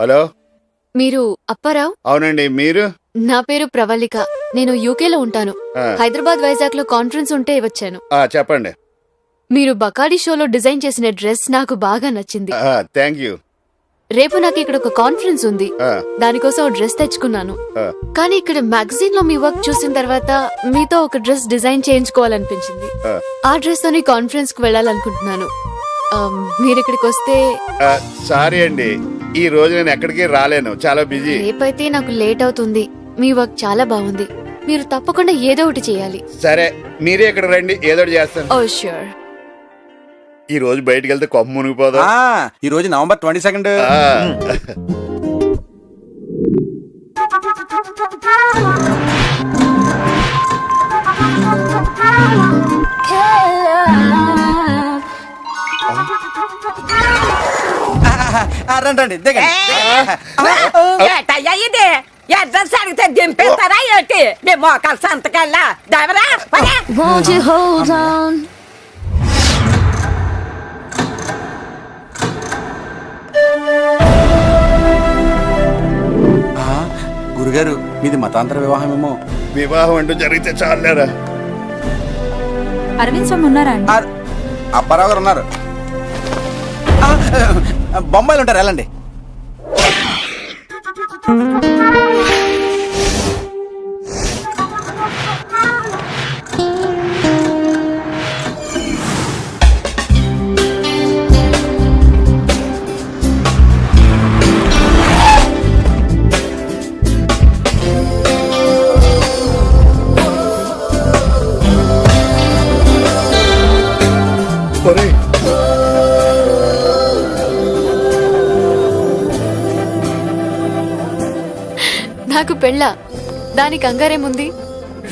Hello, మీరు అప్పారావు? అవునండి. మీరు? నా పేరు ప్రవళిక. నేను యూకేలో ఉంటాను. హైదరాబాద్, వైజాగ్ లో కాన్ఫరెన్స్ ఉంటే వచ్చాను. చెప్పండి. మీరు బకాడి షోలో డిజైన్ చేసిన డ్రెస్ నాకు బాగా నచ్చింది. Thank you. రేపు నాకు ఇక్కడ ఒక కాన్ఫరెన్స్ ఉంది, దానికోసం ఒక డ్రెస్ తెచ్చుకున్నాను. కానీ ఇక్కడ మ్యాగజైన్ లో మీ వర్క్ చూసిన తర్వాత మీతో ఒక డ్రెస్ డిజైన్ చేయించుకోవాలనిపించింది. ఆ డ్రెస్ తోని కాన్ఫరెన్స్ కు వెళ్ళాలనుకుంటున్నాను. మీరు ఇక్కడికి వస్తే. సారీ అండి, ఈ రోజు నేను ఎక్కడికి రాలేను, చాలా బిజీ. రేపైతే నాకు లేట్ అవుతుంది. మీ వర్క్ చాలా బాగుంది. మీరు తప్పకుండా ఏదో ఒకటి చేయాలి. సరే, మీరే ఇక్కడ రండి, ఏదో ఒకటి చేస్తాను. ఓ ష్యూర్. ఈ రోజు బయటికి వెళ్తే కొమ్మ మునిగిపోదా? ఈ రోజు November 22. రండి ఇది అడ్రస్ అడిగితే దింపేస్తారా ఏంటి? మీ మోకాలు సంతకల్లా దవరా. గురుగారు, మీది మతాంతర వివాహమేమో. వివాహం అంటూ జరిగితే చాలేరా. అరవింద్ స్వామి ఉన్నారా అండి? అప్పారావు గారు ఉన్నారు. బొంబాయిలు ఉంటారు, వెళ్ళండి. నాకు పెళ్ళ, దానికి కంగారేముంది?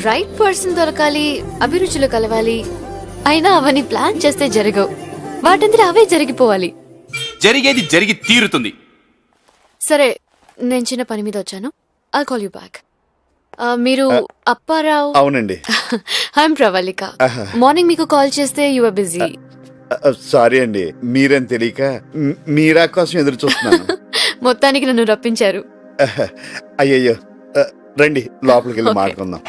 రైట్ పర్సన్ దొరకాలి, అభిరుచులు కలవాలి. అయినా అవన్నీ ప్లాన్ చేస్తే జరగవు, వాటంతా అవే జరిగిపోవాలి. జరిగేది జరిగి తీరుతుంది. సరే, నేను చిన్న పని మీద వచ్చాను. I'll call you back. మీరు అప్పారావు? అవునండి. ఐఎమ్ ప్రవళిక. మార్నింగ్ మీకు కాల్ చేస్తే యు ఆర్ బిజీ. సారీ అండి, మీరేం తెలియక మీరా కోసం ఎదురు చూస్తున్నాను. మొత్తానికి నన్ను రప్పించారు. అయ్యయ్యో, రండి లోపలికి వెళ్ళి మాట్లాడుకుందాం.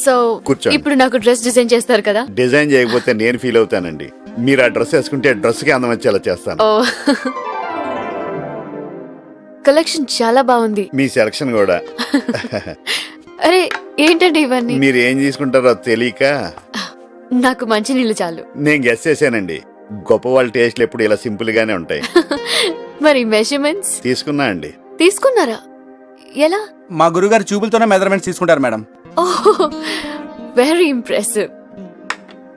సో కూర్చోండి. ఇప్పుడు నాకు డ్రెస్ డిజైన్ చేస్తారు కదా? డిజైన్ చేయకపోతే నేను ఫీల్ అవుతానండి. మీరు ఆ డ్రెస్ వేసుకుంటే డ్రెస్ కి అందం వచ్చేలా చేస్తాను. కలెక్షన్ చాలా బాగుంది. మీ సెలక్షన్ కూడా. అరే ఏంటండి ఇవన్నీ? మీరు ఏం తీసుకుంటారో తెలియక. నాకు మంచి నీళ్ళు చాలు. నేను గెస్ చేశానండి, గొప్ప వాళ్ళ టేస్ట్లు ఎప్పుడు ఇలా సింపుల్ గానే ఉంటాయి. మరి మెజర్మెంట్స్ తీసుకున్నా అండి. తీసుకున్నారా? ఎలా? మా గురుగారు చూపులతోనే మెజర్మెంట్స్ తీసుకుంటారు మేడం. ఓహ్, వెరీ ఇంప్రెసివ్.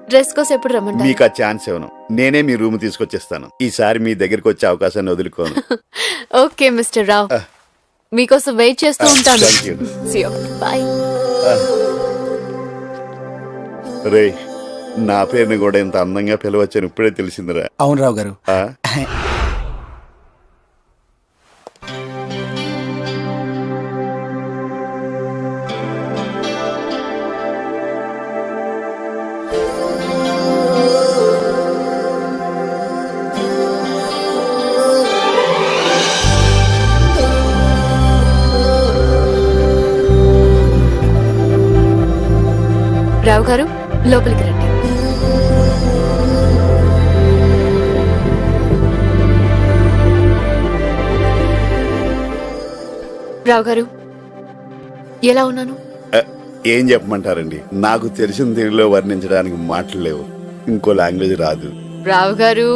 డ్రెస్ కోసం ఎప్పుడు రమ్మంటారు? మీకు ఆ ఛాన్స్ ఇవ్వను, నేనే మీ రూమ్ తీసుకొచ్చేస్తాను. ఈసారి మీ దగ్గరికి వచ్చే అవకాశాన్ని వదులుకోను. ఓకే మిస్టర్ రావ్, మీకోసం వెయిట్ చేస్తూ ఉంటాను. Thank you. See you. Bye. రే, నా పేరుని కూడా ఇంత అందంగా పిలవచ్చని ఇప్పుడే తెలిసిందిరా. అవును రావు గారు. రావు గారు, లోపలికి రండి. రావు గారు, ఎలా ఉన్నాను? ఏం చెప్పమంటారండి, నాకు తెలిసిన తెలుగులో వర్ణించడానికి మాటలు లేవు, ఇంకో లాంగ్వేజ్ రాదు. రావు గారు,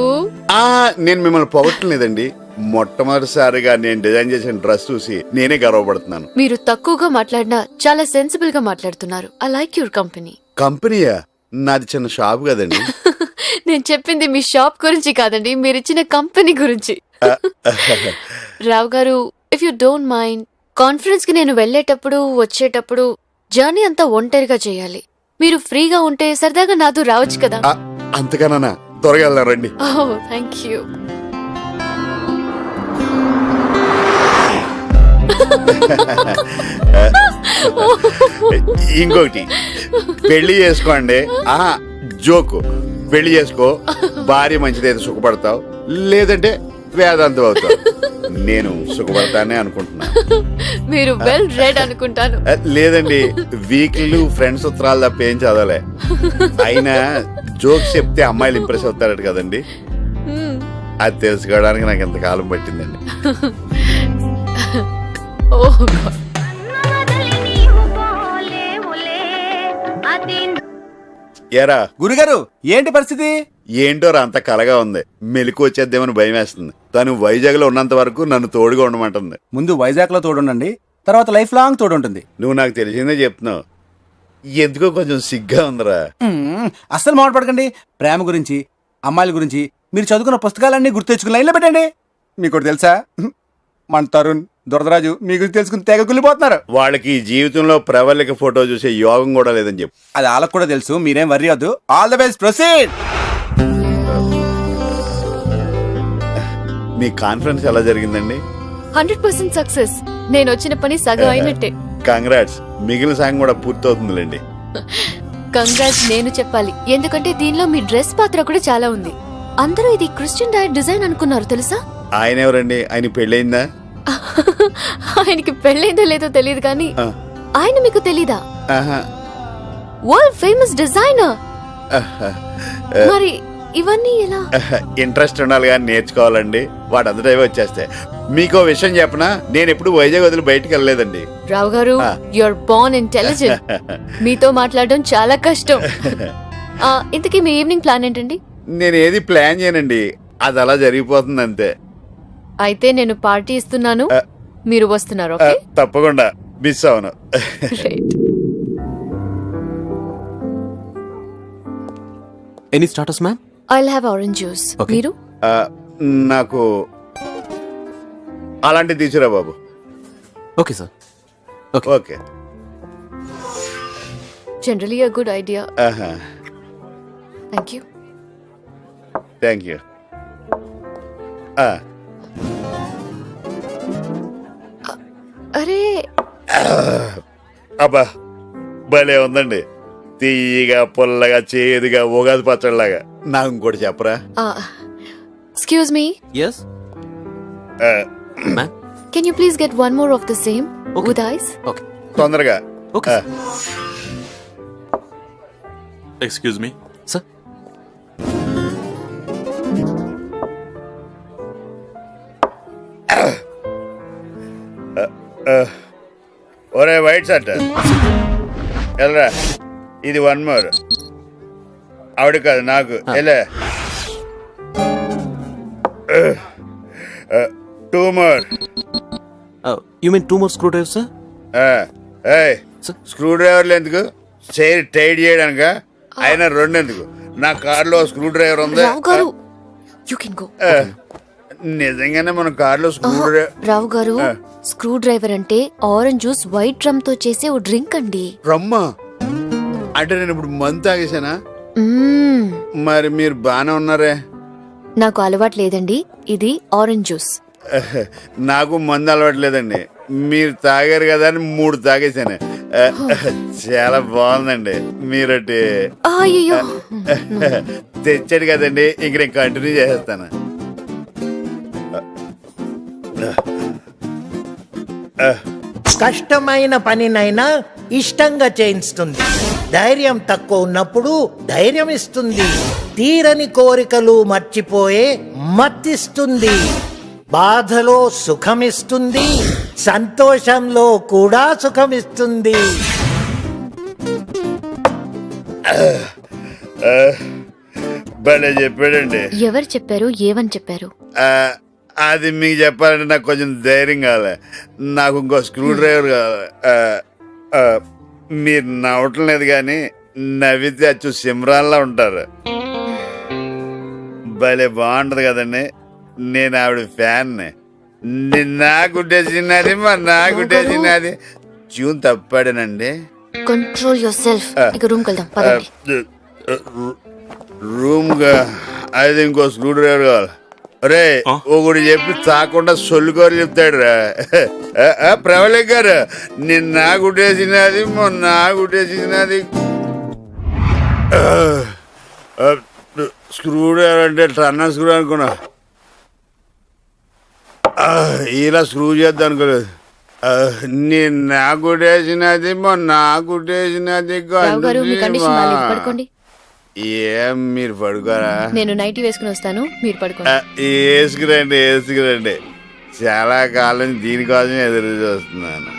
నేను మిమ్మల్ని పొగట్టలేదండి. మొట్టమొదటిసారిగా నేను డిజైన్ చేసిన డ్రెస్ చూసి నేనే గర్వపడుతున్నాను. మీరు తక్కువగా మాట్లాడినా చాలా సెన్సిబుల్ గా మాట్లాడుతున్నారు. I like your company. కంపెనీయా? నాది చిన్న షాప్ కదండి. నేను చెప్పింది మీ షాప్ గురించి కాదండి, మీరిచ్చిన కంపెనీ గురించి. రావు గారు, if you don't mind, conference కి నేను వెళ్ళేటప్పుడు వచ్చేటప్పుడు జర్నీ అంతా ఒంటరిగా చేయాలి. మీరు ఫ్రీగా ఉంటే సరదాగా నాతో రావచ్చు కదా? అంతగానా? త్వరగా వెళ్దాం రండి. ఓహ్, థ్యాంక్ యూ. ఇంకొకటి, పెళ్లి చేసుకోండి. జోకు, పెళ్లి చేసుకో, భార్య మంచిదైతే సుఖపడతావు, లేదంటే వేదాంతం అవుతావు. నేను సుఖపడతానే అనుకుంటున్నా. మీరు వెల్ రెడ్ అనుకుంటాను. లేదండి, వీక్లీ ఫ్రెండ్స్ ఉత్తరాలు తప్ప ఏం చదవలే. అయినా జోక్స్ చెప్తే అమ్మాయిలు ఇంప్రెస్ అవుతారట కదండి, అది తెలుసుకోవడానికి నాకు ఎంతకాలం పట్టిందండి. ఓ గాడ్. ఏరా గురుగారు ఏంటి పరిస్థితి? ఏంటోరా అంత కలగా ఉంది, మెలకు వచ్చేద్దేమని భయం వేస్తుంది. తను వైజాగ్ లో ఉన్నంత వరకు నన్ను తోడుగా ఉండమంటుంది. ముందు వైజాగ్ లో తోడుండండి, తర్వాత లైఫ్ లాంగ్ తోడుంటుంది. నువ్వు నాకు తెలిసిందే చెప్తున్నావు, ఎందుకో కొంచెం సిగ్గా ఉందిరా. అస్సలు మాట్లాడకండి. ప్రేమ గురించి, అమ్మాయిల గురించి మీరు చదువుకున్న పుస్తకాలన్నీ గుర్తు తెచ్చుకుని లైన్లో పెట్టండి. మీకు ఒకటి తెలుసా, మన తరుణ్, దురదరాజు మీ గురించి తెలుసుకుని తెగ కుళ్ళిపోతున్నారు. వాళ్ళకి ఈ జీవితంలో ప్రవళిక ఫోటో చూసే యోగం కూడా లేదని చెప్పు. అది వాళ్ళకు కూడా తెలుసు, మీరేం వర్రీ అవద్దు. All the best, proceed. మీ కాన్ఫరెన్స్ ఎలా జరిగిందండి? 100% సక్సెస్. నేను వచ్చిన పని సగం అయినట్టే. కంగ్రాట్స్, మిగిలిన సాంగ్ కూడా పూర్తవుతుందిలేండి. కంగ్రాట్స్ నేను చెప్పాలి, ఎందుకంటే దీనిలో మీ డ్రెస్ పాత్ర కూడా చాలా ఉంది. అందరూ ఇది క్రిస్టియన్ డైట్ డిజైన్ అనుకున్నారు తెలుసా? ఆయన ఎవరండి? ఆయన పెళ్ళయిందా? ఆయనకి పెళ్ళైందో లేదో తెలియదు కానీ ఆయన మీకు తెలీదా? ఆహా. World famous designer. మరి ఇవన్నీ ఎలా? ఇంట్రెస్ట్ ఉండాలి కానీ నేర్చుకోవాలండి, వాటంతటా వచ్చేస్తాయి. మీకో విషయం చెప్పనా, నేను ఎప్పుడు వైజాగ్ వదిలి బయటికి వెళ్ళలేదండి. రావు గారు, యూఆర్ బోర్న్ ఇంటెలిజెంట్. మీతో మాట్లాడడం చాలా కష్టం. ఇంతకీ మీ ఈవినింగ్ ప్లాన్ ఏంటండి? నేను ఏది ప్లాన్ చేయనండి, అది అలా జరిగిపోతుంది అంతే. అయితే నేను పార్టీ ఇస్తున్నాను, మీరు వస్తున్నారు. ఓకే, తప్పకుండా మిస్ అవును. Any starters ma'am? I'll have orange juice. మీరు? నాకు అలాంటిది తీసుకురా బాబు. Okay sir. Okay. Generally a good idea. Thank you. Thank you. అరే అబ్బా, భలే ఉందండి, తీయగా పుల్లగా చేదుగా ఉగాది పచ్చడిలాగా. నాకు ఇంకోటి చెప్పరా? Excuse me, yes ma'am. Can you please get one more of the same with ice? Okay, తొందరగా. ఓకే. Excuse me sir. ఒరే వైట్ షర్ట్, వెళ్ళరా. ఇది వన్ మోర్. ఆవిడ కాదు, నాకు. వెళ్ళే. 2 more. You mean 2 more screw drivers sir? Screw డ్రైవర్లు ఎందుకు? చైర్ టైట్ చేయడానిక? అయినా 2 ఎందుకు? నా కార్లో స్క్రూ డ్రైవర్ ఉంది. రావు గారు, యూ కెన్ గో. నిజంగానే మన కార్లో screw driver. Rao garu, screw driver అంటే ఆరెంజ్ జ్యూస్ వైట్ డ్రమ్ తో చేసే ఓ డ్రింక్ అండి. రమ్మా అంటే నేను ఇప్పుడు మందు తాగేసానా? మరి మీరు బానే ఉన్నారే. నాకు అలవాటు లేదండి, ఇది ఆరెంజ్ జ్యూస్. నాకు మందు అలవాట్లేదండి, మీరు తాగారు కదా అని 3 తాగేసాను. చాలా బాగుందండి. మీరటి అయ్యో తెచ్చాడు కదండి, ఇంక నేను కంటిన్యూ చేసేస్తాను. కష్టమైన పనినైనా ఇష్టంగా చేయిస్తుంది. ధైర్యం తక్కువ ఉన్నప్పుడు ధైర్యం ఇస్తుంది. తీరని కోరికలు మర్చిపోయే మత్తిస్తుంది. బాధలో సుఖమిస్తుంది, సంతోషంలో కూడా సుఖమిస్తుంది. భలే చెప్పాడండి. ఎవరు చెప్పారు? ఏమని చెప్పారు? అది మీకు చెప్పాలంటే నాకు కొంచెం ధైర్యం కావాలి. నాకు ఇంకో స్క్రూ డ్రైవర్ కావాలి. మీరు నవ్వటం లేదు కానీ నవ్వితే అచ్చు సిమ్రాన్లా ఉంటారు. భలే బాగుంటది కదండి. నేను ఆవిడ ఫ్యాన్ని. నాకుట్టేసినది నాకుట్టేసినది ట్యూన్ తప్పాడేనండి. Control yourself. ఇక రూమ్ కి వెళ్దాం పదండి. రూమ్ గా అయితే ఇంకో స్క్రూ డ్రైవర్ కావాలి. రే ఒకటి చెప్పి తాకుండా సొల్లుకోరు చెప్తాడు రా. ప్రవళిక గారు, నిన్న నాకుట్టేసినది మొన్న నాకుట్టేసినది. స్క్రూ డ్రైవర్ అంటే టన్నా స్క్రూ అనుకున్నా. ఇలా స్క్రూ చేద్దాం అనుకోలేదు. నిన్న కుట్టేసినది మొన్న కుట్టేసినది రావు గారు మీ కండిషన్ బాగాలేదు, పడుకోండి. ఏం మీరు పడుకోరా? నేను నైటీ వేసుకుని వస్తాను, మీరు పడుకోండి. వేసుకురండి. చాలా కాలం దీనికోసం ఎదురు చూస్తున్నాను.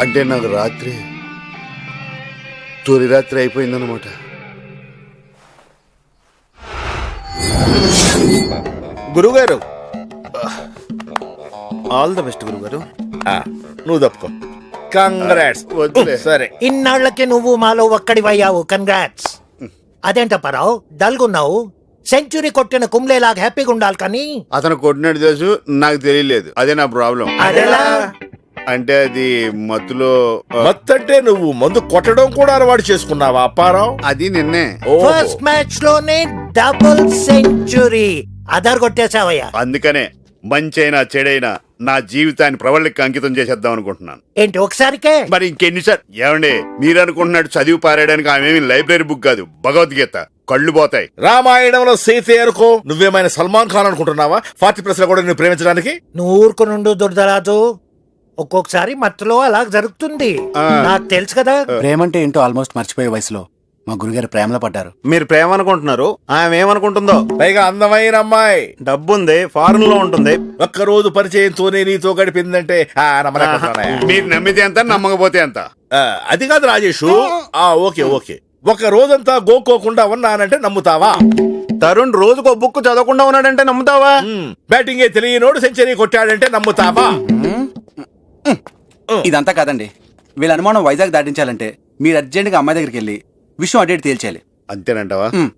అంటే నాకు రాత్రి తొలి రాత్రి అయిపోయిందన్నమాట. గురుగారు, ఆల్ ద బెస్ట్ గురుగారు. నువ్వు తప్పుకో. కంగ్రాట్స్. వద్దులే. సరే, ఇన్నాళ్లకి నువ్వు మాలో ఒక్కడివయ్యావు. కంగ్రాట్స్. అదేంటప్పారావు డల్గున్నావు? సెంచురీ కొట్టిన కుంబ్లేలాగా హ్యాపీగా ఉండాలి కానీ. అతను కొట్టినట్టు తెలుసు, నాకు తెలియలేదు. అదే నా ప్రాబ్లం. అదెలా? అంటే అది మత్తులో మత్తంటే నువ్వు మందు కొట్టడం కూడా అలవాటు చేసుకున్నావా అప్పారావు? అది నిన్నే. ఓహో. ఫస్ట్ మ్యాచ్ లోనే డబుల్ సెంచురీ అదర్ కొట్టేశావయ్యా. అందుకనే మంచైనా చెడైనా నా జీవితాన్ని ప్రవళికి అంకితం చేసేద్దాం అనుకుంటున్నాను. ఏంటి ఒకసారికే? మరి ఇంకెన్నిసార్లు? ఏమండి, మీరు అనుకుంటున్నట్టు చదివి పారేయడానికి ఆమెమి లైబ్రరీ బుక్ కాదు, భగవద్గీత. కళ్ళు పోతాయి. రామాయణంలో సీతే అనుకో. నువ్వేమైనా సల్మాన్ ఖాన్ అనుకుంటున్నావా 40+ లో కూడా నిన్ను ప్రేమించడానికి? నువ్వు ఊరుకునుండు దుర్దరాజు. ఒక్కొక్కసారి మత్తులో అలా జరుగుతుంది. నాకు తెలుసు కదా. ప్రేమంటే ఏంటో ఆల్మోస్ట్ మర్చిపోయే వయసులో మా గురుగారు ప్రేమలో పడ్డారు. మీరు ప్రేమ అనుకుంటున్నారు, ఆమె ఏమనుకుంటుందో. పైగా అందమైన అమ్మాయి, డబ్బుంది, ఫారెన్ లో ఉంటుంది. ఒక్కరోజు పరిచయంతోనే నీతో గడిపిందంటే నమ్మలేకపోతున్నాయా? మీరు నమ్మితే ఎంత, నమ్మకపోతే ఎంత? అది కాదు రాజేషు. ఓకే ఓకే, ఒక రోజంతా గోక్కోకుండా ఉన్నానంటే నమ్ముతావా? తరుణ్ రోజుకో బుక్ చదవకుండా ఉన్నాడంటే నమ్ముతావా? బ్యాటింగే తెలియనోడు సెంచరీ కొట్టాడంటే నమ్ముతావా? ఇదంతా కాదండి. వీళ్ళ అనుమానం వైజాగ్ దాటించాలంటే మీరు అర్జెంట్గా అమ్మాయి దగ్గరికి వెళ్ళి విషయం అడేటి తేల్చాలి. అంతేనంటావా? మ్.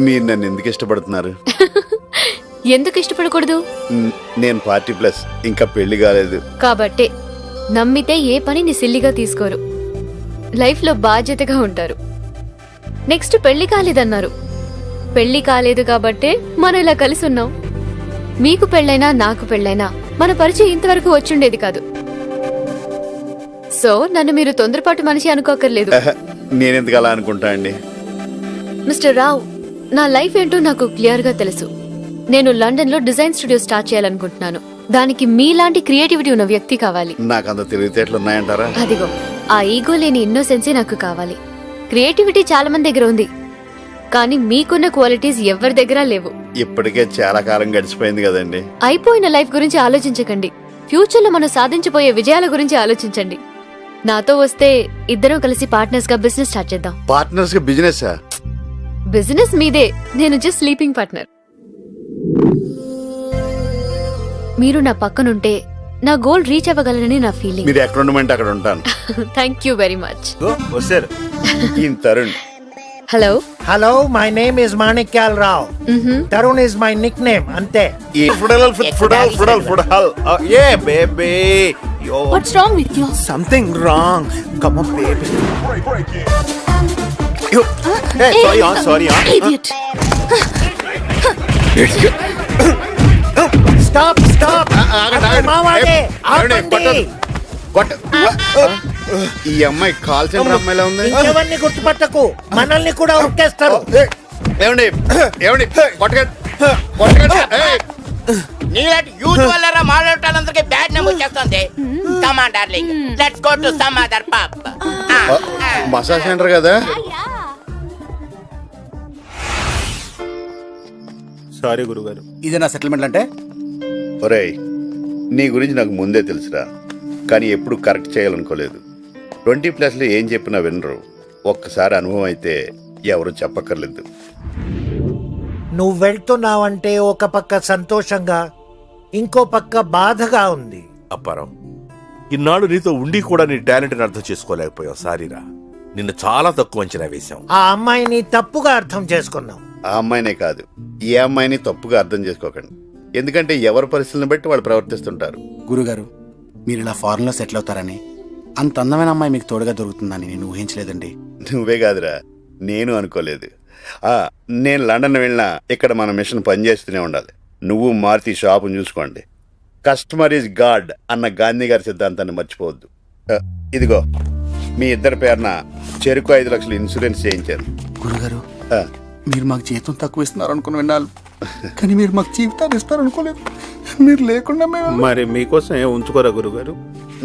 మీరు నన్ను ఎందుకు ఇష్టపడుతున్నారు? ఎందుకు ఇష్టపడకూడదు? నేను 40+, ఇంకా పెళ్లి కాలేదు. కాబట్టే నమ్మితే ఏ పనిని సిల్లిగా తీసుకోరు, లైఫ్ లో బాధ్యతగా ఉంటారు. నెక్స్ట్ పెళ్లి కాలేదన్నారు. పెళ్లి కాలేదు కాబట్టే మనం ఇలా కలిసి ఉన్నాం. మీకు పెళ్ళైనా నాకు పెళ్ళైనా మన పరిచయం ఇంతవరకు వచ్చుండేది కాదు. సో నన్ను మీరు తొందరపాటు మనిషి అనుకోకర్లేదు. నేనెందుకు అలా అనుకుంటా అండి? మిస్టర్ రావ్, నా లైఫ్ ఏంటో నాకు క్లియర్ గా తెలుసు. నేను లండన్ లో డిజైన్ స్టూడియో స్టార్ట్ చేయాలనుకుంటున్నాను. దానికి మీలాంటి క్రియేటివిటీ ఉన్న వ్యక్తి కావాలి. నాకు అంత తెలివితేటలు ఉన్నాయంటారా? అదిగో ఆ ఈగో లేని ఇన్నోసెన్సే నాకు కావాలి. క్రియేటివిటీ చాలా మంది దగ్గర ఉంది, కానీ మీకున్న క్వాలిటీస్ ఎవరి దగ్గర లేవు. ఇప్పటికే చాలా కాలం గడిచిపోయింది కదండి. అయిపోయిన లైఫ్ గురించి ఆలోచించకండి. ఫ్యూచర్ లో మనం సాధించబోయే విజయాల గురించి ఆలోచించండి. నాతో వస్తే ఇద్దరం కలిసి పార్ట్నర్స్ గా బిజినెస్ స్టార్ట్ చేద్దాం. పార్ట్నర్స్ గా బిజినెస్? బిజినెస్ మీదే, నేను జస్ట్ స్లీపింగ్ పార్ట్నర్. మీరు నా పక్కనుంటే నా గోల్ రీచ్ అవ్వగలనని నా ఫీలింగ్. మీరు ఎక్కడ ఉండమంటే అక్కడ ఉంటాను. Thank you very much. వస్తారు. ఈయన Tarun. Hello. Hello, my name is Manikyal Rao. Tarun is my nick name, అంతే. Hey baby, what's wrong with you? Something wrong. Come on baby. Sorry. Idiot. Stop stop. మావాడే ఆపండి. ఈ అమ్మాయి కాల్ సెంటర్ అమ్మాయిలా ఉంది. ఇంకెవరిని గుర్తుపట్టకు, మనల్ని కూడా ఉక్కేస్తారు. ఏమండి ఏమండి, నీలాంటి యూత్ వల్ల మాట్లాడటానికి బ్యాడ్ నేమ్ వచ్చేస్తుంది. Come on darling, let's go to some other pub. Massage centre కదా? సారీ గురుగారు. ఇదే నా సెటిల్మెంట్ అంటే? ఒరేయ్, నీ గురించి నాకు ముందే తెలుసురా, కానీ ఎప్పుడు కరెక్ట్ చేయాలనుకోలేదు. 20+ లో ఏం చెప్పినా వినరు. ఒక్కసారి అనుభవం అయితే ఎవరు చెప్పక్కర్లేదు. నువ్వు వెళ్తున్నావంటే ఒక పక్క సంతోషంగా, ఇంకో పక్క బాధగా ఉంది. అప్పారావు, ఇన్నాళ్ళు నీతో ఉండి కూడా నీ టాలెంట్ని అర్థం చేసుకోలేకపోయావు. సారీరా, నిన్ను చాలా తక్కువ అంచనా వేశాం. ఆ అమ్మాయిని తప్పుగా అర్థం చేసుకున్నాం. ఆ అమ్మాయినే కాదు, ఏ అమ్మాయిని తప్పుగా అర్థం చేసుకోకండి. ఎందుకంటే ఎవరి పరిస్థితులను బట్టి వాళ్ళు ప్రవర్తిస్తుంటారు. గురుగారు, మీరు ఇలా ఫారెన్లో సెటిల్ అవుతారని, అంత అందమైన అమ్మాయి మీకు తోడుగా దొరుకుతుందని నేను ఊహించలేదండి. నువ్వే కాదురా, నేను అనుకోలేదు. నేను లండన్ వెళ్ళినా ఇక్కడ మన మిషన్ పనిచేస్తూనే ఉండాలి. నువ్వు మారుతి షాపుని చూసుకోండి. కస్టమర్ ఈజ్ గాడ్ అన్న గాంధీ గారి సిద్ధాంతాన్ని మర్చిపోవద్దు. ఇదిగో మీ ఇద్దరి పేరున చెరుకు 5 లక్షలు ఇన్సూరెన్స్ చేయించాను. గురుగారు, ఆ, మీరు మాకు జీతం తక్కువ ఇస్తున్నారు అనుకుని విన్నాను, కానీ మీరు మాకు జీవితాలు ఇస్తారు అనుకోలేదు. మీరు లేకుండా మేము మరి మీకోసం ఏం ఉంచుకోరా గురుగారు?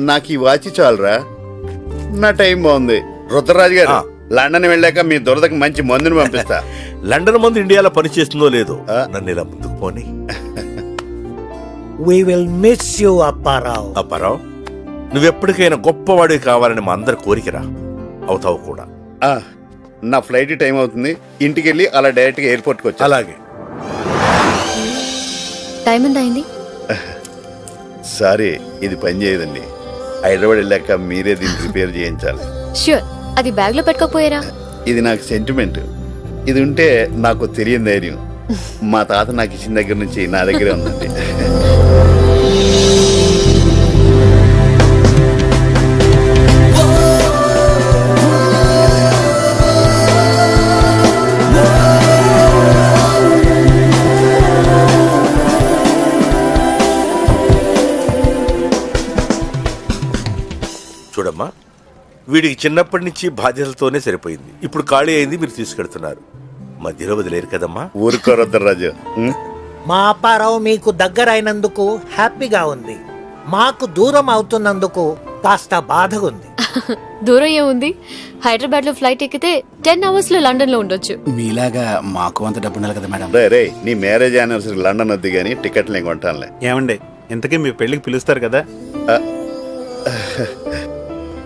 నాకు ఈ వాచి చాలరా, నా టైం బాగుంది. రుద్రరాజు గారు, లండన్ వెళ్ళాక మీ దురదకి మంచి మందుని పంపిస్తా. లండన్ మంది ఇండియాలో పనిచేస్తుందో లేదో, నన్ను ఇలా ముందుకు పోనీ. We will miss you, Apparao. Apparao, నువ్వెప్పటికైనా గొప్పవాడివి కావాలని మా అందరి కోరికరా, అవుతావు కూడా. నా ఫ్లైట్ టైం అవుతుంది, ఇంటికి వెళ్ళి అలా డైరెక్ట్గా ఎయిర్పోర్ట్కి వచ్చా. అలాగే. టైం ఎంత అయింది? సారీ, ఇది పని చేయదండి. హైదరాబాద్ వెళ్ళాక మీరే దీన్ని రిపేర్ చేయించాలి. ష్యూర్. అది బ్యాగ్ లో పెట్టుకోపోయారా? ఇది నాకు సెంటిమెంట్. ఇది ఉంటే నాకు తెలియని ధైర్యం. మా తాత నాకు ఇచ్చిన దగ్గర నుంచి నా దగ్గరే ఉందండి. చూడమ్మా, వీడికి చిన్నప్పటి నుంచి బాధ్యతలతోనే సరిపోయింది. ఇప్పుడు ఖాళీ అయింది, మీరు తీసుకెళ్తున్నారు. మధ్యలో వదిలేరు కదమ్మా. ఊరుకో రుద్రరాజు. మా అప్పారావు మీకు దగ్గర అయినందుకు హ్యాపీగా ఉంది, మాకు దూరం అవుతున్నందుకు కాస్త బాధగా ఉంది. దూరం ఏముంది? హైదరాబాద్ లో ఫ్లైట్ ఎక్కితే 10 hours లో లండన్ లో ఉండొచ్చు. మీలాగా మాకు అంత డబ్బు ఉండాలి కదా మేడం. రే, నీ మ్యారేజ్ యానివర్సరీ లండన్ వద్దు కానీ టికెట్లు నేను కొంటానులే. ఏమండి, ఇంతకీ మీ పెళ్లికి పిలుస్తారు కదా?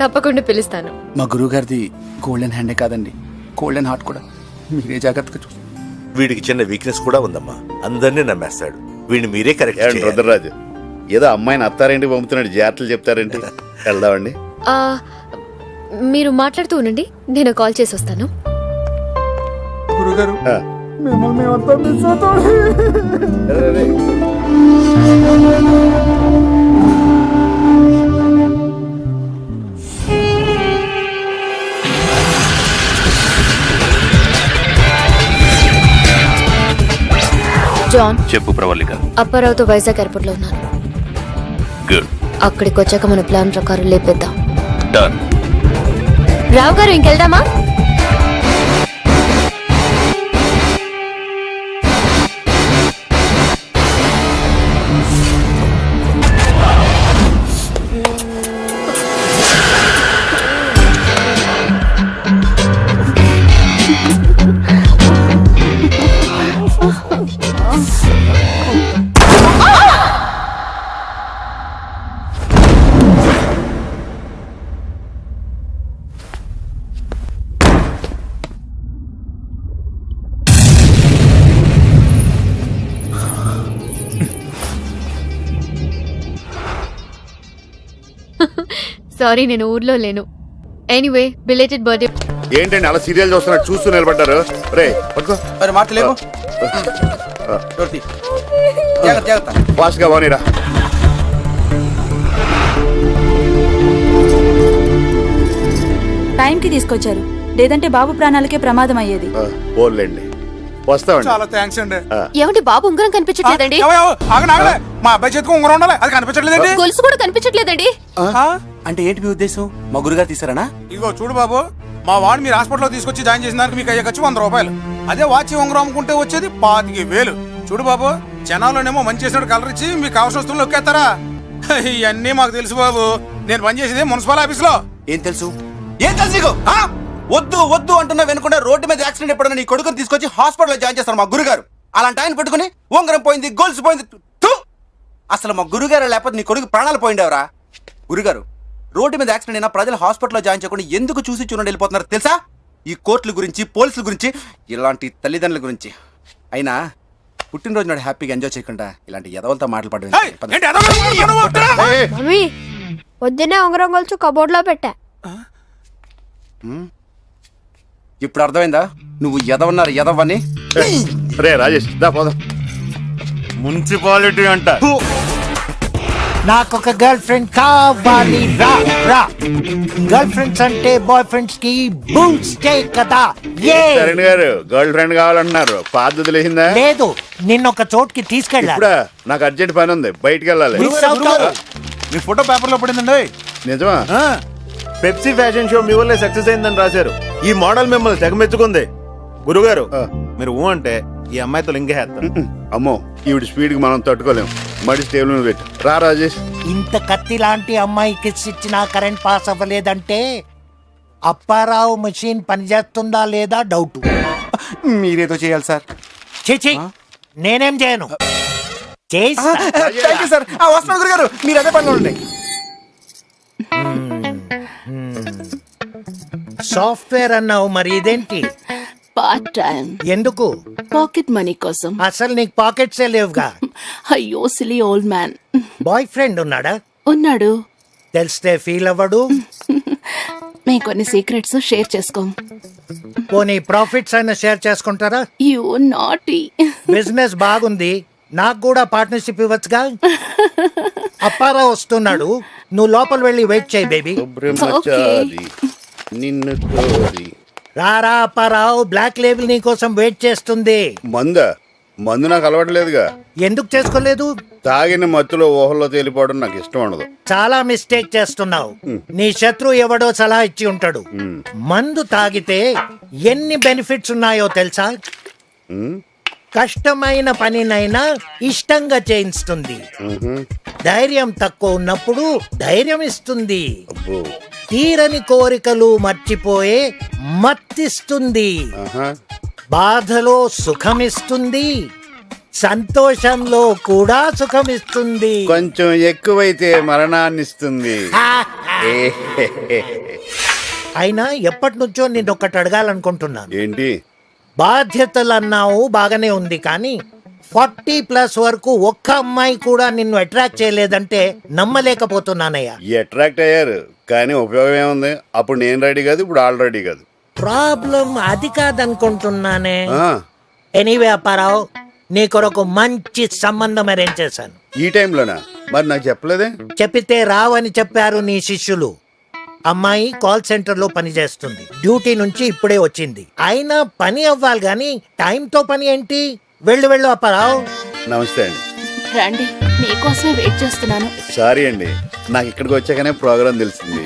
తప్పకుండా పిలుస్తాను. మా గురువు గారిది గోల్డెన్ హ్యాండే కాదండి, గోల్డెన్ హార్ట్ కూడా. మీరే జాగ్రత్తగా చూసి. వీడికి చిన్న వీక్నెస్ కూడా ఉందమ్మా, అందరినీ నమ్మేస్తాడు. వీడిని మీరే కరెక్ట్ ఏమండి రుద్రరాజు, ఏదో అమ్మాయిని అత్తారేంటి పంపుతున్నాడు, జాగ్రత్తలు చెప్తారేంటి? వెళ్దామండి. ఆ, మీరు మాట్లాడుతూ ఉండండి, నేను కాల్ చేసి వస్తాను. గురుగారు, ఆ. మిమ్మల్ని మేమంతా మిస్ అవుతాం. రే. జాన్, చెప్పు ప్రవళిక. అప్పారావుతో వైజాగ్ ఎయిర్పోర్ట్ లో ఉన్నాను. గుడ్. అక్కడికి వచ్చాక మన ప్లాన్ ప్రకారం లేపేద్దాం. డన్. రావు గారు, ఇంకెళ్దామా? సారీ, నేను ఊర్లో లేను. Anyway, belated birthday. ఏంటండి అలా సీరియల్ చూస్తున్నట్టు చూస్తూ నిలబడ్డారు? రే పట్టుకో. మరి మాటలేము. జాగ్రత్త. ఫాస్ట్ గా పోనీరా. టైంకి తీసుకొచ్చారు, లేదంటే బాబు ప్రాణాలకే ప్రమాదం అయ్యేది. పోన్లేండి, వస్తామండి. చాలా థ్యాంక్స్ అండి. ఏమంటే బాబు ఉంగరం కనిపించట్లేదండి? మా అబ్బాయి చేతికి ఉంగరం ఉండాలి, అది కనిపించట్లేదండి. గొలుసు కూడా కనిపించట్లేదండి. అంటే ఏంటి మీ ఉద్దేశం? మా గురుగారు తీసారనా? ఇదిగో చూడు బాబు, మా వాడిని మీరు హాస్పిటల్లో తీసుకొచ్చి జాయిన్ చేసిన దానికి మీకు అయ్యే ఖర్చు 100 రూపాయలు. అదే వాచి ఉంగరం అమ్ముకుంటే వచ్చేది 25,000. చూడు బాబు, జనాల్లోనేమో మంచి చేసినట్టు కలర్ ఇచ్చి మీకు కావాల్సిన వస్తువులు నొక్కేస్తారా? ఇవన్నీ మాకు తెలుసు బాబు, నేను పనిచేసేది మున్సిపల్ ఆఫీస్ లో. ఏం తెలుసు? ఏం తెలుసు నీకు? వద్దు వద్దు అంటున్నా వెనుకుంటే రోడ్డు మీద యాక్సిడెంట్ ఎప్పుడన్నా నీ కొడుకుని తీసుకొచ్చి హాస్పిటల్లో జాయిన్ చేస్తారు మా గురుగారు. అలాంటి ఆయన పెట్టుకుని ఉంగరం పోయింది, గొలుసు పోయింది. అసలు మా గురుగారు లేకపోతే నీ కొడుకు ప్రాణాలు పోయిండేవరా? గురుగారు, రోడ్డు మీద యాక్సిడెంట్ అయినా ప్రజలు హాస్పిటల్లో జాయిన్ చేయకుండా ఎందుకు చూసి చూడండి వెళ్ళిపోతున్నారు తెలుసా? ఈ కోర్టుల గురించి, పోలీసుల గురించి, ఇలాంటి తల్లిదండ్రుల గురించి. అయినా పుట్టినరోజు నాడు హ్యాపీగా ఎంజాయ్ చేయకుండా ఇలాంటి ఎదవలతో మాట్లాడడం. మమ్మీ, పొద్దున్నే ఉంగరం గొలుసు కబోర్డ్ లో పెట్టా. ఇప్పుడు అర్థమైందా నువ్వు ఎదవన్నారు ఎదవని? రే రాజేష్, దా పోదాం. మున్సిపాలిటీ అంట నాకొక గర్ల్ ఫ్రెండ్ కావాలి రా రా. గర్ల్ ఫ్రెండ్స్ అంటే బాయ్ ఫ్రెండ్స్ కి బూస్టే కదా. ఏ చరణ్ గారు గర్ల్ ఫ్రెండ్ కావాలంటున్నారు, పాత లేచిందా? లేదు, నిన్నొక చోటుకి తీసుకెళ్ళా. ఇప్పుడా? నాకు అర్జెంట్ పని ఉంది, బయటికి వెళ్ళాలి. మిస్ అవుతావు. మీ ఫోటో పేపర్ లో పడిందండి. నిజమా? పెప్సీ ఫ్యాషన్ షో మీ వల్లే సక్సెస్ అయిందని రాశారు. ఈ మోడల్ మిమ్మల్ని తెగమెచ్చుకుంది. గురుగారు మీరు ఊ అంటే ఈ అమ్మాయితో లింగేస్తారు. అమ్మో, ఈవిడ స్పీడ్ కి మనం తట్టుకోలేం. మడి స్టేబుల్ మీద పెట్టు. రా రాజేష్. ఇంత కత్తి లాంటి అమ్మాయికి ఇచ్చినా కరెంట్ పాస్ అవ్వలేదంటే అప్పారావు మెషిన్ పనిచేస్తుందా లేదా డౌట్. మీరేదో చేయాలి సార్. చిచి, నేనేం చేయను. చేస్తా. Thank you sir. వస్తున్నాను గురుగారు, మీరు అదే పనిలో ఉండండి. సాఫ్ట్వేర్ అన్నావు, మరి ఇదేంటి? Part time. ఎందుకు? పాకెట్ మనీ కోసం. అసలు నీకు పాకెట్సే లేవుగా. అయ్యో silly old man. Boy friend ఉన్నాడా? ఉన్నాడు. తెలిస్తే ఫీల్ అవ్వడు. మేము కొన్ని సీక్రెట్స్ షేర్ చేసుకోం. పోనీ ప్రాఫిట్స్ అయినా షేర్ చేసుకుంటారా? You naughty. బిజినెస్ బాగుంది, నాకు కూడా పార్ట్నర్షిప్ ఇవ్వచ్చుగా. అప్పారావు వస్తున్నాడు, నువ్వు లోపల వెళ్ళి వెయిట్ చేయి బేబీ. బ్రహ్మచారి నిన్ను కోరి. రారా అప్పారావు, బ్లాక్ లేబుల్ నీ కోసం వెయిట్ చేస్తుంది. మందు నాకు అలవాట్లేదుగా. ఎందుకు చేసుకోలేదు? తాగిన మత్తులో ఊహల్లో తేలిపోవడం నాకు ఇష్టం ఉండదు. చాలా మిస్టేక్ చేస్తున్నావు. నీ శత్రువు ఎవడో సలహా ఇచ్చి ఉంటాడు. మందు తాగితే ఎన్ని బెనిఫిట్స్ ఉన్నాయో తెలుసా? కష్టమైన పనినైనా ఇష్టంగా చేయిస్తుంది. ధైర్యం తక్కువ ఉన్నప్పుడు ధైర్యం ఇస్తుంది. తీరని కోరికలు మర్చిపోయే మత్తిస్తుంది. బాధలో సుఖమిస్తుంది, సంతోషంలో కూడా సుఖమిస్తుంది. కొంచెం ఎక్కువైతే మరణాన్నిస్తుంది. అయినా ఎప్పటి నుంచో నిన్నొక్కటి అడగాలనుకుంటున్నాను. ఏంటి? బాధ్యతలు అన్నావు, బాగానే ఉంది, కానీ 40+ వరకు ఒక్క అమ్మాయి కూడా నిన్ను అట్రాక్ట్ చేయలేదంటే నమ్మలేకపోతున్నానయ్యా. అట్రాక్ట్ అయ్యారు, కానీ ఉపయోగం ఏముంది? అప్పుడు నేను రెడీ కాదు, ఇప్పుడు ఆల్ రెడీ కాదు. ప్రాబ్లం అది కాదనుకుంటున్నానే. ఎనీవే అప్పారావు, నీ కొరకు మంచి సంబంధం అరేంజ్ చేశాను. ఈ టైంలోనా? మరి నాకు చెప్పలేదే? చెప్పితే రావని చెప్పారు నీ శిష్యులు. అమ్మాయి కాల్ సెంటర్ లో పని చేస్తుంది, డ్యూటీ నుంచి ఇప్పుడే వచ్చింది. అయినా పని అవ్వాలి గాని టైంతో పని ఏంటి? వెళ్ళు వెళ్ళు అప్పారావు. నమస్తే అండి. రండి, మీకోసమే వెయిట్ చేస్తున్నాను. సారీ అండి, నాకు ఇక్కడికి వచ్చాకనే ప్రోగ్రాం తెలిసింది.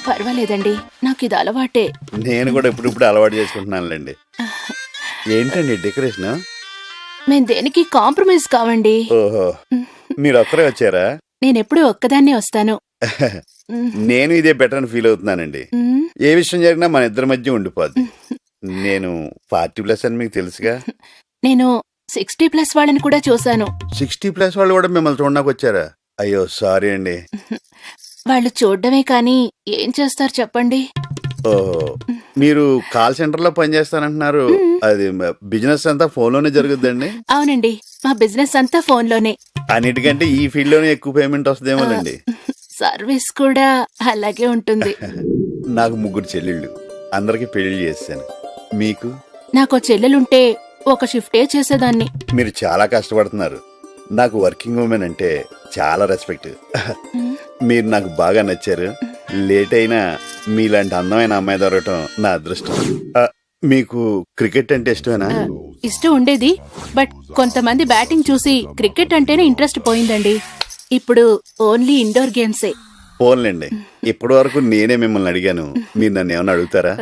పర్వాలేదండి, నాకు ఇది అలవాటే. నేను కూడా ఇప్పుడు అలవాటు చేసుకుంటున్నానులేండి. ఏంటండి డెకరేషన్? మేము దేనికి కాంప్రమైజ్ కావండి. ఓహో, మీరు ఒక్కరే వచ్చారా? నేనెప్పుడు ఒక్కదాన్నే వస్తాను. నేను ఇదే బెటర్ అని ఫీల్ అవుతున్నానండి. ఏ విషయం జరిగినా మన ఇద్దరి మధ్య ఉండిపోద్ది. నేను 40+ అని మీకు తెలుసుగా. నేను 60+ వాళ్ళని కూడా చూశాను. 60+ వాళ్ళు కూడా మిమ్మల్ని చూడడానికి వచ్చారా? అయ్యో సారీ అండి. వాళ్ళు చూడడమే కానీ ఏం చేస్తారు చెప్పండి. ఓహో, మీరు కాల్ సెంటర్ లో పనిచేస్తానంటున్నారు. అది బిజినెస్ అంతా ఫోన్ లోనే జరుగుద్దండి? అవునండి, మా బిజినెస్ అంతా ఫోన్ లోనే. అన్నిటికంటే ఈ ఫీల్డ్ లోనే ఎక్కువ పేమెంట్ వస్తుందేమోనండి. సర్వీస్ కూడా అలాగే ఉంటుంది. నాకు 3 చెల్లెళ్ళు, అందరికి పెళ్లి చేశాను. మీకు? నాకు చెల్లెలుంటే ఒక షిఫ్టే చేసేదాన్ని. మీరు చాలా కష్టపడుతున్నారు. నాకు వర్కింగ్ ఉమెన్ అంటే చాలా రెస్పెక్ట్. మీరు నాకు బాగా నచ్చారు. లేట్ అయినా మీలాంటి అందమైన అమ్మాయి దొరకటం నా అదృష్టం. మీకు క్రికెట్ అంటే ఇష్టమేనా? ఇష్టం ఉండేది, బట్ కొంతమంది బ్యాటింగ్ చూసి క్రికెట్ అంటేనే ఇంట్రెస్ట్ పోయిందండి. ఇప్పుడు ఓన్లీ ఇండోర్ గేమ్సే. పోన్లేండి, ఇప్పటి వరకు నేనే మిమ్మల్ని అడిగాను, మీరు నన్ను ఏమన్నా అడుగుతారా?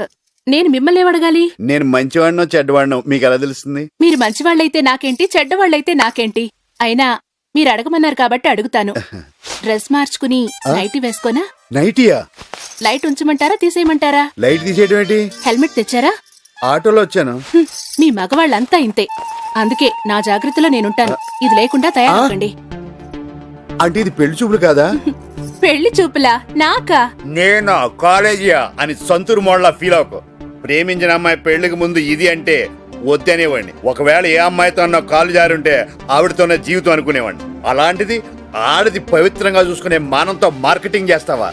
నేను మిమ్మల్ని ఏమడగాలి? నేను మంచివాడినో చెడ్డవాడినో మీకు ఎలా తెలుస్తుంది? మీరు మంచివాళ్ళైతే నాకేంటి, చెడ్డవాళ్ళైతే నాకేంటి? అయినా మీరు అడగమన్నారు కాబట్టి అడుగుతాను. డ్రెస్ మార్చుకుని నైటీ వేసుకోనా? నైటీయా? లైట్ ఉంచమంటారా తీసేయమంటారా? లైట్ తీసేయడం ఏంటి? హెల్మెట్ తెచ్చారా? ఆటోలో వచ్చాను. మీ మగవాళ్ళంతా ఇంతే, అందుకే నా జాగ్రత్తలో నేనుంటాను. ఇది లేకుండా తయారవ్వండి. అంటే ఇది పెళ్లి చూపులు కాదా? పెళ్లి చూపులా? నాకా? నేను కాలేజీయా అని సంతూరు మోడలా ఫీల్ అవ్వకు. ప్రేమించిన అమ్మాయి పెళ్లికి ముందు ఇది అంటే వద్దనేవాడిని. ఒకవేళ ఏ అమ్మాయితో అన్న కాలు జారుంటే ఆవిడతోనే జీవితం అనుకునేవాడిని. అలాంటిది ఆడది పవిత్రంగా చూసుకునే మానంతో మార్కెటింగ్ చేస్తావా?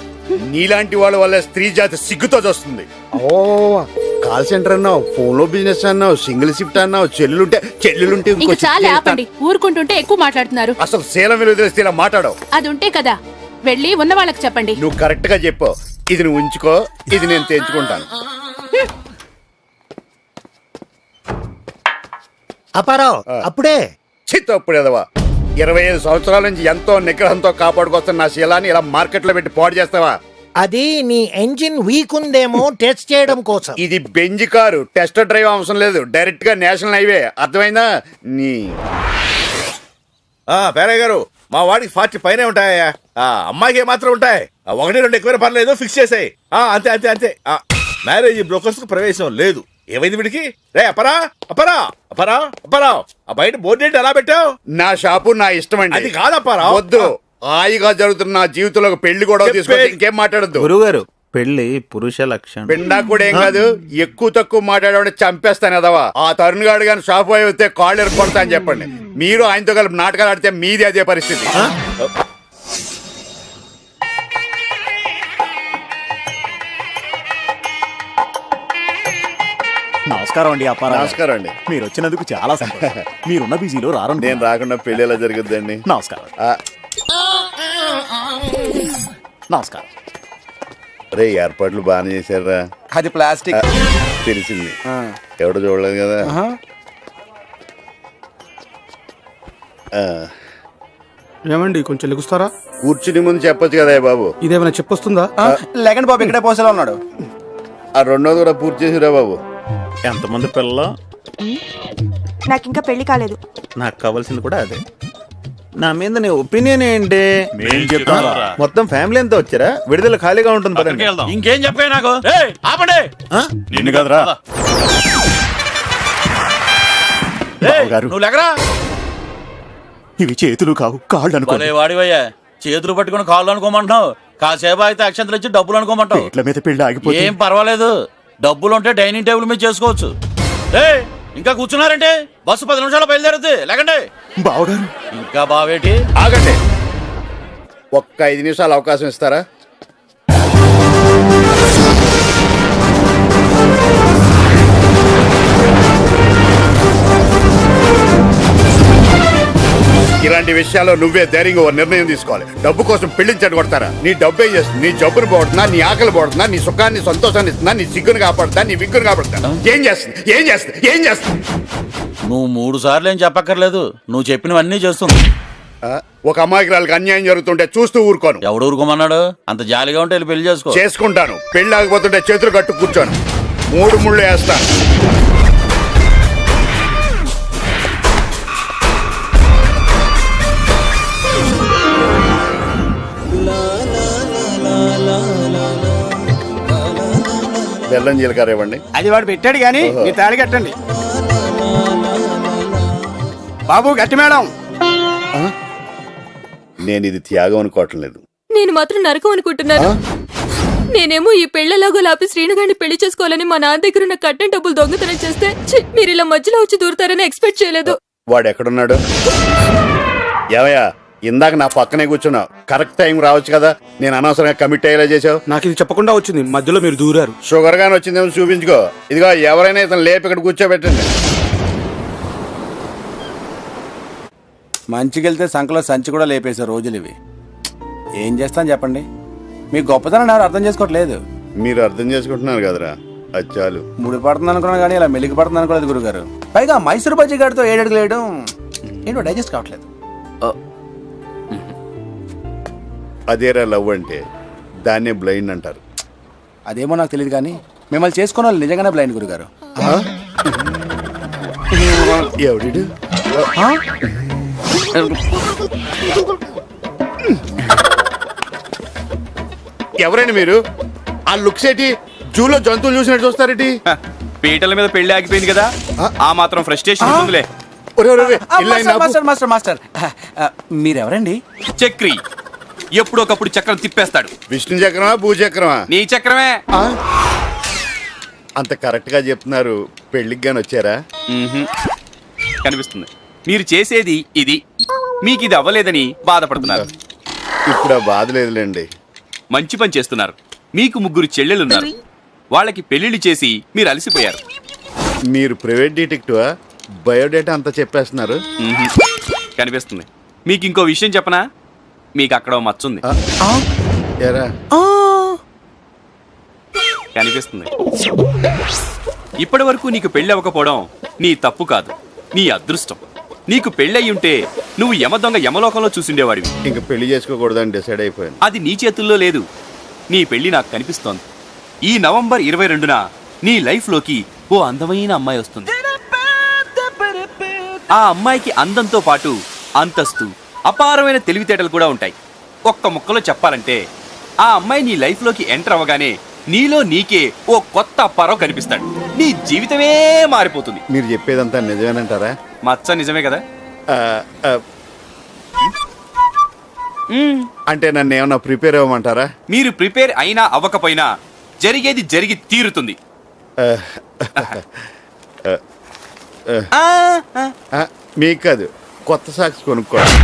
నీలాంటి వాళ్ళ వల్ల స్త్రీ జాతి సిగ్గుతో చూస్తుంది. ఓ కాల్ సెంటర్ అన్నావు, ఫోన్ లో బిజినెస్ అన్నావు, సింగిల్ షిఫ్ట్ అన్నావు, చెల్లులుంటే ఇంక చాలా ఆపండి, ఊరుకుంటుంటే ఎక్కువ మాట్లాడుతున్నారు. అసలు శీలం విలువ తెలిస్తే ఇలా మాట్లాడవు. అది ఉంటే కదా వెళ్ళి ఉన్న వాళ్ళకి చెప్పండి. నువ్వు కరెక్ట్ గా చెప్పు. ఇది నువ్వు ఉంచుకో, ఇది నేను తెంచుకుంటాను. అపారావు అప్పుడే చిత్తప్పుడేదవా 25 సంవత్సరాల నుంచి ఎంతో నిగ్రహంతో కాపాడుకొస్తున్న నా శీలాన్ని ఇలా మార్కెట్ లో పెట్టి పాడు చేస్తావా? అది నీ ఎంజిన్ వీక్ ఉందేమో టెస్ట్ చేయడం కోసం. ఇది బెంజ్ కారు, టెస్ట్ డ్రైవ్ అవసరం లేదు, డైరెక్ట్ గా నేషనల్ హైవే. అర్థమైందా? నీ పేరయ్య గారు, మా వాడికి 40 పైనే ఉంటాయా? అమ్మాయికి ఏమాత్రం ఉంటాయి? 1-2 ఎక్కువ పర్లేదు, ఫిక్స్ చేసాయి. అంతే అంతే అంతే. మ్యారేజ్ బ్రోకర్స్ కు ప్రవేశం లేదు. ఏమైంది వీడికి? రే అపరా అపరా అపరా అపరా, ఆ బయట బోర్డు ఏంటి ఎలా పెట్టావు? నా షాపు నా ఇష్టం అండి. అది కాదప్పారా. వద్దు, హాయిగా జరుగుతున్న నా జీవితంలో ఒక పెళ్లి కూడా తీసుకొచ్చి ఇంకేం మాట్లాడద్దు. గురుగారు, పెళ్లి పురుష లక్షణం. పిండా కూడా ఏం కాదు, ఎక్కువ తక్కువ మాట్లాడే చంపేస్తాను ఎదవా. ఆ తరుణ్ గాడు కానీ షాపు అయి వస్తే కాళ్ళు ఎరుకొడతా అని చెప్పండి. మీరు ఆయనతో కలిపి నాటకాలు ఆడితే మీది అదే పరిస్థితి. నమస్కారం అండి అప్పారావు. నమస్కారం అండి. మీరు వచ్చినందుకు చాలా సంతోషం. మీరున్న బిజీలో రారండి. నేను రాకుండా పెళ్లి ఎలా జరుగుద్దండి? నమస్కారం. నమస్కారం. రే, ఏర్పాట్లు బాగానే చేశారా? అది ప్లాస్టిక్. తెలిసింది, ఎవడు చూడలేదు కదా. ఏమండి కొంచెం లెగుస్తారా? కూర్చుని ముందు చెప్పొచ్చు కదా బాబు. ఇదేమైనా చెప్పొస్తుందా? లేకండి బాబు, ఇక్కడే పోసేలా ఉన్నాడు. ఆ రెండోది కూడా పూర్తి చేసిరా బాబు. ఎంతమంది పిల్లలు? నాకు ఇంకా పెళ్లి కాలేదు. నాకు కావాల్సింది కూడా అదే. నా మీద నీ ఒపీనియన్ ఏంటి? మొత్తం ఫ్యామిలీ అంతా వచ్చారా? విడుదల ఖాళీగా ఉంటుంది పదండి. ఇంకేం చెప్పే నాకు? ఆపండి. నిన్ను కదరా నువ్వు లేకరా. ఇవి చేతులు కావు, కాళ్ళు అనుకో. వాడివయ్యా, చేతులు పట్టుకుని కాళ్ళు అనుకోమంటున్నావు. కాసేపు అయితే అక్షంతలు ఇచ్చి డబ్బులు అనుకోమంటావు. ఇట్ల మీద పెళ్లి ఆగిపోతే ఏం పర్వాలేదు, డబ్బులు ఉంటే డైనింగ్ టేబుల్ మీద చేసుకోవచ్చు. ఇంకా కూర్చున్నారంటే బస్సు 10 నిమిషాలు బయలుదేరుద్ది. లేకండి. బావగారు. ఇంకా బావేటి? ఆగండి, ఒక్క 5 నిమిషాలు అవకాశం ఇస్తారా? ఇలాంటి విషయాల్లో నువ్వే ధైర్యంగా ఓ నిర్ణయం తీసుకోవాలి. డబ్బు కోసం పెళ్లించడం కొడతారా? నీ డబ్బు ఏం చేస్తుంది? నీ జబ్బును పోడుతున్నా, నీ ఆకలి పోడుతున్నా, నీ సుఖాన్ని సంతోషాన్ని ఇస్తున్నా, నీ సిగ్గును కాపాడుతా, నీ విగ్గును కాపాడుతా. ఏం చేస్తుంది? ఏం చేస్తుంది? ఏం చేస్తుంది? నువ్వు 3 సార్లు ఏం చెప్పక్కర్లేదు, నువ్వు చెప్పినవన్నీ చేస్తుంది. ఒక అమాయకురాలకు అన్యాయం జరుగుతుంటే చూస్తూ ఊరుకోను. ఎవడు ఊరుకోమన్నాడు? అంత జాలిగా ఉంటే పెళ్లి చేసుకో. చేసుకుంటాను. పెళ్లి ఆగిపోతుంటే చేతులు కట్టు కూర్చోను, 3 ముళ్ళు వేస్తాను. బెల్లం జీలకర్ర ఇవ్వండి. అది వాడు పెట్టాడు గాని మీరు తాళి కట్టండి. బాబు గట్టి మేడం. నేను ఇది త్యాగం అనుకోవట్లేదు. నేను మాత్రం నరకం అనుకుంటున్నాను. నేనేమో ఈ పెళ్లలాగో లాపి శ్రీనుగాడిని పెళ్లి చేసుకోవాలని మా నాన్న దగ్గర ఉన్న కట్టిన డబ్బులు దొంగతనం చేస్తే మీరు ఇలా మధ్యలో వచ్చి దూరుతారని ఎక్స్పెక్ట్ చేయలేదు. వాడు ఎక్కడున్నాడు? ఏమయ్యా, ఇందాక నా పక్కనే కూర్చున్నావు, కరెక్ట్ టైం రావచ్చు కదా. నేను అనవసరంగా కమిట్ అయ్యేలా చేసావు. నాకు ఇది చెప్పకుండా వచ్చింది, మధ్యలో మీరు దూరారు. షుగర్ గాని వచ్చిందేమో చూపించుకో. ఇదిగో, ఎవరైనా ఇతను లేపి ఇక్కడ కూర్చోబెట్టండి. మంచికెళ్తే సంకలో సంచి కూడా లేపేసే రోజులు ఇవి. ఏం చేస్తాను చెప్పండి? మీ గొప్పతనం ఎవరు అర్థం చేసుకోవట్లేదు. మీరు అర్థం చేసుకుంటున్నారు కదరా, అది చాలు. ముడి పడుతుంది అనుకున్నాను కానీ ఇలా మెలిగి పడుతుంది అనుకోలేదు గురుగారు. పైగా మైసూరు బజ్జీ గారితో 7 అడుగులు వేయడం ఏంటో డైజెస్ట్ కావట్లేదు. అదేరా లవ్ అంటే, దాన్నే బ్లైండ్ అంటారు. అదేమో నాకు తెలియదు కానీ మిమ్మల్ని చేసుకున్న వాళ్ళు నిజంగానే బ్లైండ్ గురుగారు. ఎవడు? ఎవరైనా మీరు? ఆ లుక్స్ ఏంటి? జూలో జంతువులు చూసినట్టు చూస్తారేంటి? పీటల మీద పెళ్లి ఆగిపోయింది కదా, ఆ మాత్రం ఫ్రస్ట్రేషన్ ఉందిలే. మీరెవరండి? చక్రి, ఎప్పుడొకప్పుడు చక్రం తిప్పేస్తాడు. విష్ణు చక్రమా, భూచక్రమా? నీ చక్రమే. అంత కరెక్ట్ గా చెప్తున్నారు. పెళ్లికి గాని వచ్చారా? కనిపిస్తుంది. మీరు చేసేది ఇది, మీకు ఇది అవ్వలేదని బాధపడుతున్నారు. ఇప్పుడు ఆ బాధ లేదులేండి. మంచి పని చేస్తున్నారు. మీకు 3 చెల్లెలున్నారు. వాళ్ళకి పెళ్లిళ్ళు చేసి మీరు అలసిపోయారు. మీరు ప్రైవేట్ డిటెక్టివా? బయోడేటా అంతా చెప్పేస్తున్నారు. కనిపిస్తుంది. మీకు ఇంకో విషయం చెప్పనా? మీకు అక్కడ ఓ మచ్చ ఉంది. ఎరా కనిపిస్తుంది. ఇప్పటి వరకు నీకు పెళ్లి అవ్వకపోవడం నీ తప్పు కాదు, నీ అదృష్టం. నీకు పెళ్ళయి ఉంటే నువ్వు యమ దొంగ యమలోకంలో చూసిండేవాడివి. ఇంక పెళ్లి చేసుకోకూడదని డిసైడ్ అయిపోయాను. అది నీ చేతుల్లో లేదు. నీ పెళ్లి నాకు కనిపిస్తోంది. ఈ నవంబర్ 22న నీ లైఫ్లోకి ఓ అందమైన అమ్మాయి వస్తుంది. ఆ అమ్మాయికి అందంతో పాటు అంతస్తు, అపారమైన తెలివితేటలు కూడా ఉంటాయి. ఒక్క ముక్కలో చెప్పాలంటే ఆ అమ్మాయి నీ లైఫ్లోకి ఎంటర్ అవ్వగానే నీలో నీకే ఓ కొత్త అప్పారావు కనిపిస్తాడు. నీ జీవితమే మారిపోతుంది. మీరు చెప్పేదంతా నిజమేనంటారా? మచ్చ నిజమే కదా? అంటే నన్ను ఏమన్నా ప్రిపేర్ అవ్వమంటారా? మీరు ప్రిపేర్ అయినా అవ్వకపోయినా జరిగేది జరిగి తీరుతుంది. మీకు కాదు, కొత్త సాక్స్ కొనుక్కోండి.